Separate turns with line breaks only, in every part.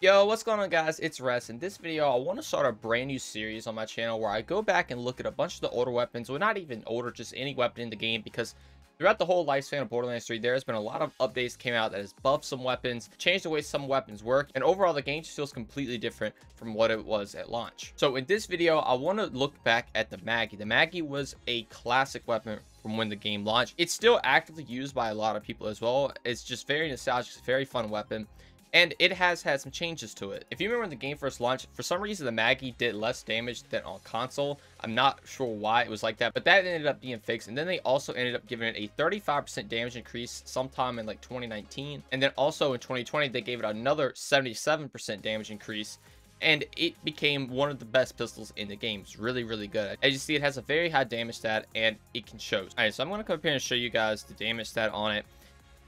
Yo, what's going on, guys? It's Rest. In this video, I want to start a brand new series on my channel where I go back and look at a bunch of the older weapons. Well, not even older, just any weapon in the game, because throughout the whole lifespan of Borderlands 3, there has been a lot of updates came out that has buffed some weapons, changed the way some weapons work, and overall the game just feels completely different from what it was at launch. So in this video, I want to look back at the Maggie. The Maggie was a classic weapon from when the game launched. It's still actively used by a lot of people as well. It's just very nostalgic, it's a very fun weapon. And it has had some changes to it. If you remember when the game first launched, for some reason the Maggie did less damage than on console. I'm not sure why it was like that, but that ended up being fixed. And then they also ended up giving it a 35% damage increase sometime in like 2019. And then also in 2020, they gave it another 77% damage increase. And it became one of the best pistols in the game. It's really, really good. As you see, it has a very high damage stat and it can show. All right, so I'm going to come up here and show you guys the damage stat on it.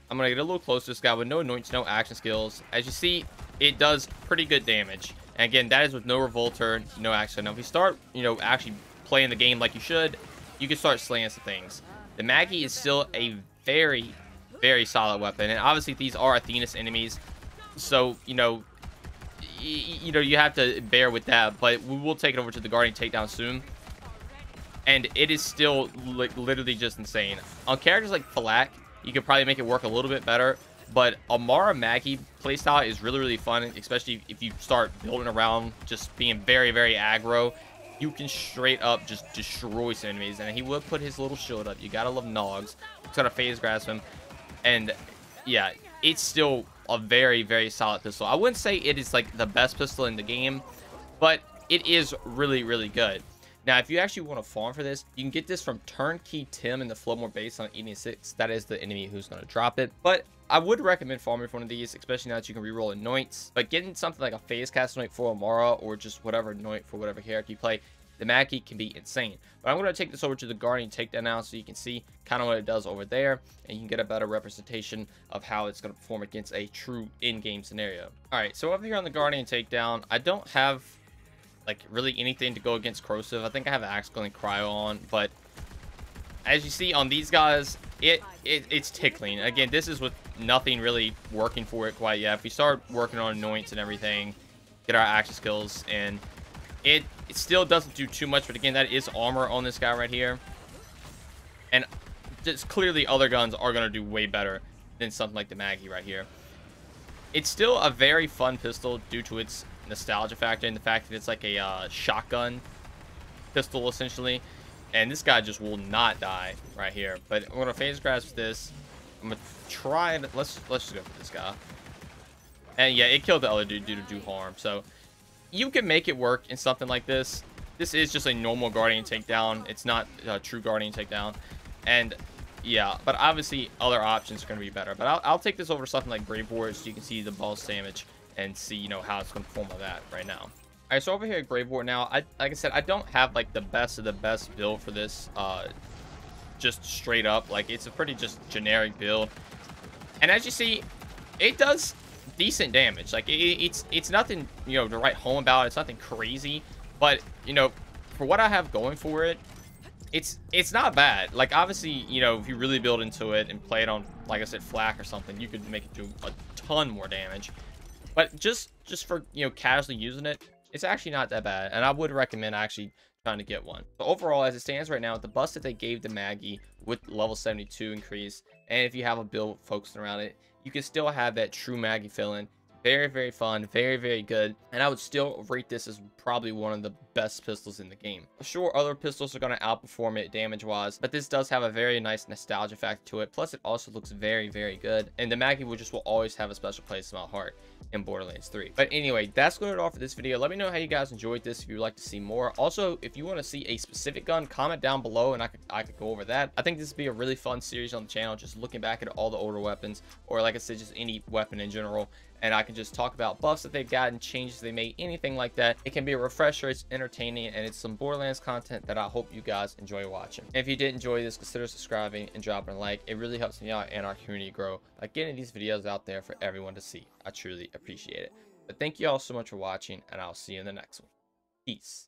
I'm going to get a little closer to this guy with no anoints, no action skills. As you see, it does pretty good damage. And again, that is with no revolter, no action. Now, if you start, actually playing the game like you should, you can start slaying some things. The Maggie is still a very, very solid weapon. And obviously, these are Athena's enemies. So, you have to bear with that. But we will take it over to the Guardian Takedown soon. And it is still literally just insane. On characters like Falak, you could probably make it work a little bit better, but Amara Maggie playstyle is really, really fun, especially if you start building around just being very, very aggro. You can straight up just destroy some enemies, and he will put his little shield up. You gotta love Nogs. It's gonna phase grasp him, and yeah, it's still a very, very solid pistol. I wouldn't say it is like the best pistol in the game, but it is really, really good. Now, if you actually want to farm for this, you can get this from Turnkey Tim in the Flowmore base on E6. That is the enemy who's going to drop it. But I would recommend farming for one of these, especially now that you can reroll anoints. But getting something like a phase cast anoint for Amara or just whatever anoint for whatever character you play, the Maggie can be insane. But I'm going to take this over to the Guardian Takedown now so you can see kind of what it does over there. And you can get a better representation of how it's going to perform against a true in-game scenario. All right, so over here on the Guardian Takedown, I don't have like really anything to go against corrosive. I think I have Axial and Cryo on, but as you see on these guys, it's tickling. Again, this is with nothing really working for it quite yet. If we start working on anoints and everything, get our action skills, and it still doesn't do too much, but again, that is armor on this guy right here, and just clearly other guns are going to do way better than something like the Maggie right here. It's still a very fun pistol due to its nostalgia factor and the fact that it's like a shotgun pistol essentially, and this guy just will not die right here. But I'm gonna phase grasp this. I'm gonna try and let's just go for this guy, and yeah, it killed the other dude due to do harm. So you can make it work in something like this. This is just a normal Guardian takedown. It's not a true Guardian takedown, and yeah, but obviously other options are going to be better. But I'll take this over something like Grave Warrior so you can see the boss damage and see, how it's going to perform with that right now. All right, so over here at Grave Warrior now, like I said, I don't have like the best of the best build for this. Just straight up, like it's a pretty just generic build. And as you see, it does decent damage. Like it's nothing, to write home about. It's nothing crazy, but for what I have going for it, it's not bad. Like obviously, if you really build into it and play it on, like I said, flak or something, you could make it do a ton more damage. But just for casually using it, it's actually not that bad, and I would recommend actually trying to get one. So overall, as it stands right now, the bust that they gave the Maggie with level 72 increase, and if you have a build focusing around it, you can still have that true Maggie feeling. Very, very fun, very, very good, and I would still rate this as probably one of the best pistols in the game. Sure, other pistols are going to outperform it damage-wise, but this does have a very nice nostalgia factor to it. Plus, it also looks very, very good, and the Maggie will always have a special place in my heart in Borderlands 3. But anyway, that's going to do it all for this video. Let me know how you guys enjoyed this, if you would like to see more. Also, if you want to see a specific gun, comment down below and I could go over that. I think this would be a really fun series on the channel, just looking back at all the older weapons, or like I said, just any weapon in general, and I can just talk about buffs that they've gotten, changes they made, anything like that. It can be a refresher, it's entertaining, and it's some Borderlands content that I hope you guys enjoy watching. And if you did enjoy this, consider subscribing and dropping a like. It really helps me out and our community grow by getting these videos out there for everyone to see. I truly appreciate it. But thank you all so much for watching, and I'll see you in the next one. Peace.